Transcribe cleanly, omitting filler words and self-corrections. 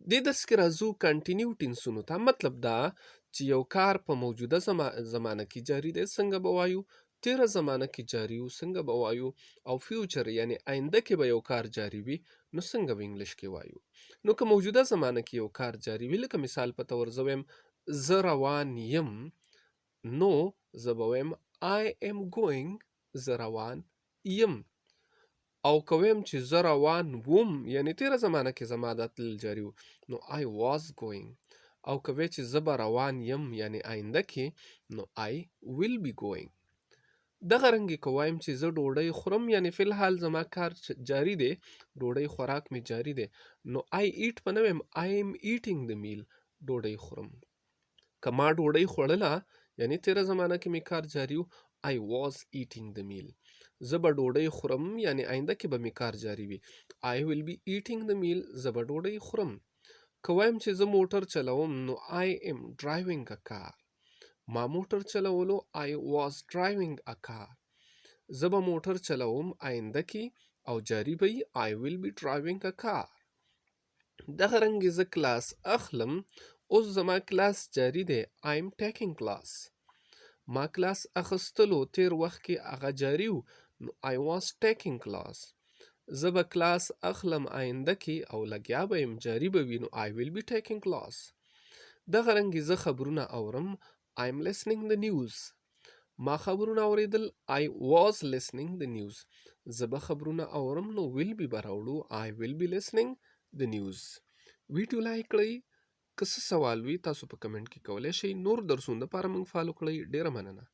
دې درس کې راځو کنټینیو ټینسونو ته. مطلب دا چې یو کار په موجوده زمانه کې جاری دی څنګه به وایو، تیره زمانه کې جاری و څنګه به وایو، او فیوچر یعنی آینده کې به یو کار جاری وي نو څنګه به انګلیش کې وایو. نو که موجوده زمانه کې یو کار جاری وي، لکه مثال په تور زه وایم زه روان یم، نو زه به وایم I am going، زه روان یم. او که ویم چې زه روان وم یعنی تیره زمانه کې زما دا تلل جاري و نو I was going. او که وی چې زه به روان یم یعنی آینده کې نو I will be going. دغه رنګې که وایم چې زه ډوډۍ خورم یعنی فی الحال زما کار جاری دی، ډوډۍ خوراک می جاری دی، نو I eat به نه ویم I am eating the meal، ډوډۍ خورم. که ما ډوډۍ خوړله یعنی تیره زمانه کې می کار جاری و I was eating the meal. زه به ډوډۍ خورم یعنی آینده کې به می کار جاری وي I will be eating the meal، زه به ډوډۍ خورم. که وایم چې زه موټر چلوم نو I am driving a car، ما موټر چلولو I was driving a car. زه به موټر چلوم آینده کې او جاری به I will be driving a car. دغه رنګې زه کلاس اخلم، اوس زما کلاس جاری دی I am taking class. ما کلاس اخستلو تیر وخت کې هغه جاری و نو I was taking class. زه به کلاس اخلم آینده کې او لګیا به یم جاری به وي نو I will be taking class. دغه رنګې زه خبرونه اورم I am listening the news. ما خبرونه اوریدل I was listening the news. زه به خبرونه اورم نو will be به راوړو I will be listening the news. ویډیو لایک کړئ، که څه سوال وي تاسو په کمنټ کې کولی شئ. نور درسونو لپاره موږ فالو کړئ. ډیره مننه.